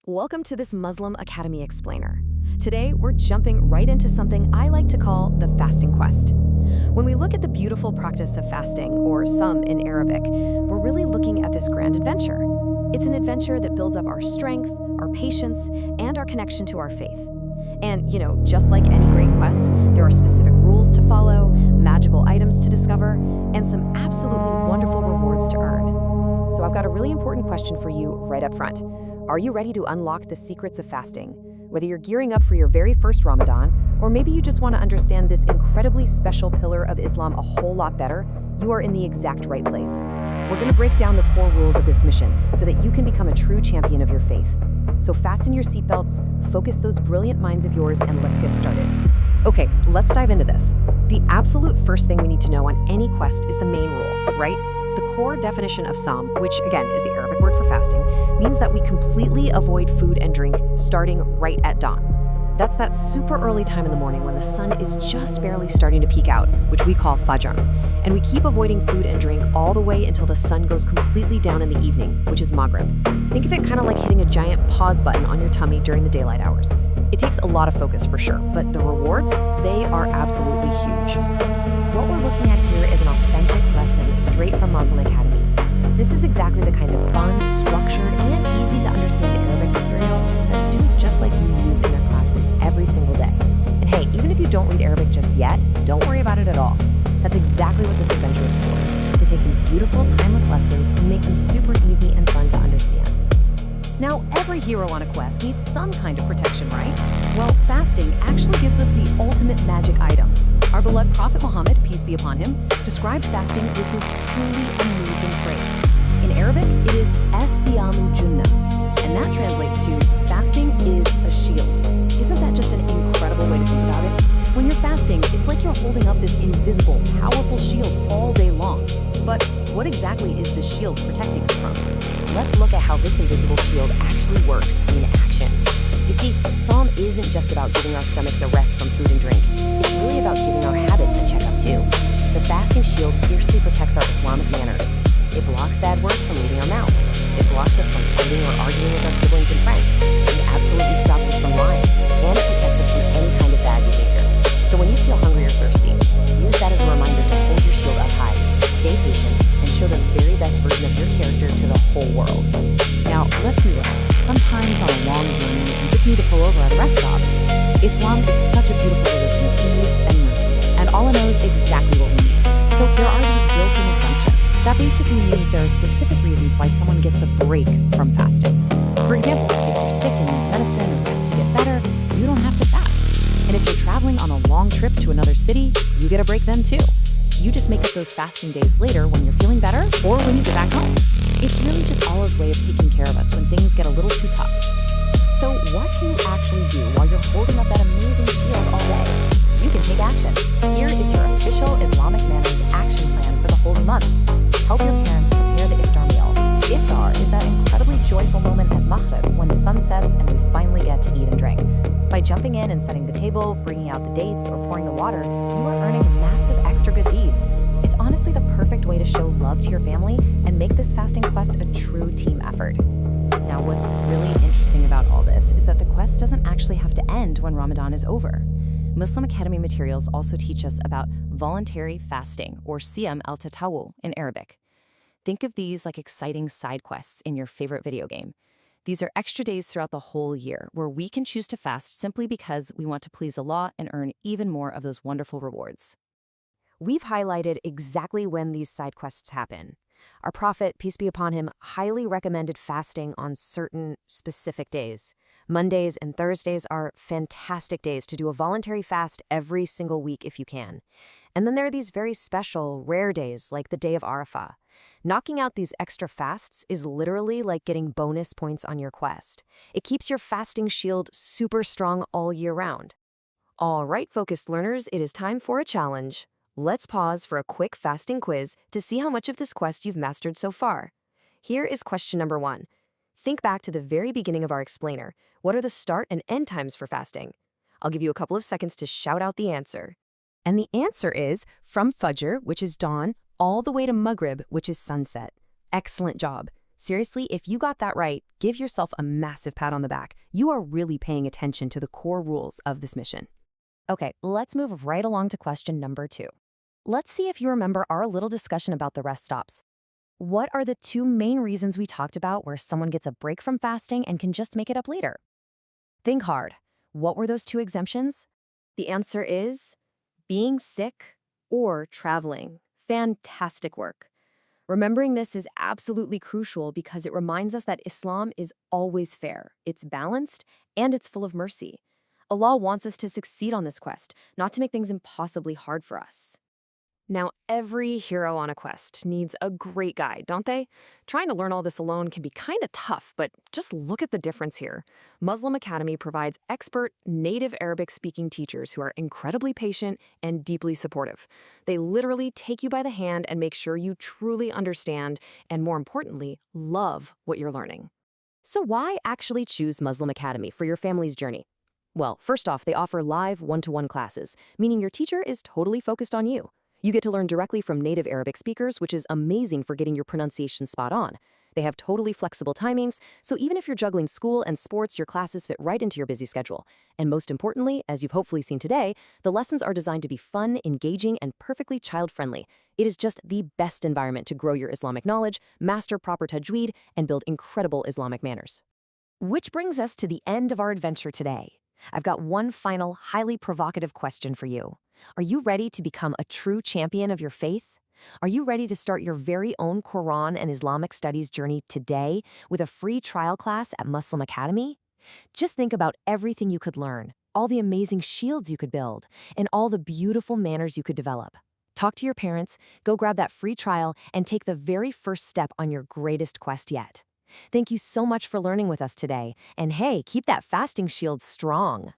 Welcome to this Muslim Academy Explainer. Today, we're jumping right into something I like to call the fasting quest. When we look at the beautiful practice of fasting, or Sawm in Arabic, we're really looking at this grand adventure. It's an adventure that builds up our strength, our patience, and our connection to our faith. And, just like any great quest, there are specific rules to follow, magical items to discover, and some absolutely wonderful rewards to earn. So I've got a really important question for you right up front. Are you ready to unlock the secrets of fasting? Whether you're gearing up for your very first Ramadan, or maybe you just want to understand this incredibly special pillar of Islam a whole lot better, you are in the exact right place. We're going to break down the core rules of this mission so that you can become a true champion of your faith. So fasten your seatbelts, focus those brilliant minds of yours, and let's get started. Okay, let's dive into this. The absolute first thing we need to know on any quest is the main rule, right? The core definition of Sawm, which again is the Arabic word for fasting, means that we completely avoid food and drink starting right at dawn. That's that super early time in the morning when the sun is just barely starting to peek out, which we call Fajr. And we keep avoiding food and drink all the way until the sun goes completely down in the evening, which is Maghrib. Think of it kind of like hitting a giant pause button on your tummy during the daylight hours. It takes a lot of focus for sure, but the rewards, they are absolutely huge. What we're looking at here is an authentic lesson straight from Muslim Academy. This is exactly the kind of fun, structured, and easy to understand Arabic material that students just like you use in their classes every single day. And hey, even if you don't read Arabic just yet, don't worry about it at all. That's exactly what this adventure is for, to take these beautiful, timeless lessons and make them super easy and fun to understand. Now, every hero on a quest needs some kind of protection, right? Well, fasting actually gives us the ultimate magic item. Our beloved Prophet Muhammad, peace be upon him, described fasting with this truly amazing phrase. In Arabic, it is as-siyamu junnah, and that translates to fasting is a shield. Isn't that just an incredible way to think about it? When you're fasting, it's like you're holding up this invisible, powerful shield all day long. But what exactly is this shield protecting us from? Let's look at how this invisible shield actually works in action. You see, Sawm isn't just about giving our stomachs a rest from food and drink. It's really about giving our habits a checkup too. The fasting shield fiercely protects our Islamic manners. It blocks bad words from leaving our mouths. It blocks us from fighting or arguing with our siblings and friends. It absolutely stops us from lying. And it protects us from any kind of bad behavior. So when you feel hungry or thirsty, use that as a reminder to hold your shield up high, stay patient, and show the very best version of your character to the whole world. Now, let's be real. Sometimes on a long journey, you just need to pull over at a rest stop. Islam is such a beautiful religion of ease and mercy, and Allah knows exactly what we need. So there are these built-in exemptions. That basically means there are specific reasons why someone gets a break from fasting. For example, if you're sick and need medicine and rest to get better, you don't have to fast. And if you're traveling on a long trip to another city, you get a break then too. You just make up those fasting days later when you're feeling better or when you get back home. It's really just Allah's way of taking care of us when things get a little too tough. So what can you actually do while you're holding up that amazing shield all day? You can take action. Here is your official Islamic Manners action plan for the holy month. Help your parents prepare the iftar meal. Iftar is that incredibly joyful moment at Maghrib when the sun sets and we finally get to eat and drink. By jumping in and setting the table, bringing out the dates, or pouring the water, you are earning massive extra good deeds. It's honestly the perfect way to show love to your family and make this fasting quest a true team effort. Now, what's really interesting about all this is that the quest doesn't actually have to end when Ramadan is over. Muslim Academy materials also teach us about voluntary fasting, or siyam al-tatawwu in Arabic. Think of these like exciting side quests in your favorite video game. These are extra days throughout the whole year where we can choose to fast simply because we want to please Allah and earn even more of those wonderful rewards. We've highlighted exactly when these side quests happen. Our Prophet, peace be upon him, highly recommended fasting on certain specific days. Mondays and Thursdays are fantastic days to do a voluntary fast every single week if you can. And then there are these very special, rare days like the day of Arafah. Knocking out these extra fasts is literally like getting bonus points on your quest. It keeps your fasting shield super strong all year round. All right, focused learners, it is time for a challenge. Let's pause for a quick fasting quiz to see how much of this quest you've mastered so far. Here is question number 1. Think back to the very beginning of our explainer. What are the start and end times for fasting? I'll give you a couple of seconds to shout out the answer. And the answer is from Fajr, which is dawn, all the way to Maghrib, which is sunset. Excellent job. Seriously, if you got that right, give yourself a massive pat on the back. You are really paying attention to the core rules of this mission. Okay, let's move right along to question number 2. Let's see if you remember our little discussion about the rest stops. What are the 2 main reasons we talked about where someone gets a break from fasting and can just make it up later? Think hard. What were those 2 exemptions? The answer is being sick or traveling. Fantastic work. Remembering this is absolutely crucial because it reminds us that Islam is always fair, it's balanced, and it's full of mercy. Allah wants us to succeed on this quest, not to make things impossibly hard for us. Now, every hero on a quest needs a great guide, don't they? Trying to learn all this alone can be kind of tough, but just look at the difference here. Muslim Academy provides expert, native Arabic-speaking teachers who are incredibly patient and deeply supportive. They literally take you by the hand and make sure you truly understand and, more importantly, love what you're learning. So why actually choose Muslim Academy for your family's journey? Well, first off, they offer live one-to-one classes, meaning your teacher is totally focused on you. You get to learn directly from native Arabic speakers, which is amazing for getting your pronunciation spot on. They have totally flexible timings, so even if you're juggling school and sports, your classes fit right into your busy schedule. And most importantly, as you've hopefully seen today, the lessons are designed to be fun, engaging, and perfectly child-friendly. It is just the best environment to grow your Islamic knowledge, master proper tajweed, and build incredible Islamic manners. Which brings us to the end of our adventure today. I've got one final, highly provocative question for you. Are you ready to become a true champion of your faith? Are you ready to start your very own Quran and Islamic studies journey today with a free trial class at Muslim Academy? Just think about everything you could learn, all the amazing shields you could build, and all the beautiful manners you could develop. Talk to your parents, go grab that free trial, and take the very first step on your greatest quest yet. Thank you so much for learning with us today, and hey, keep that fasting shield strong.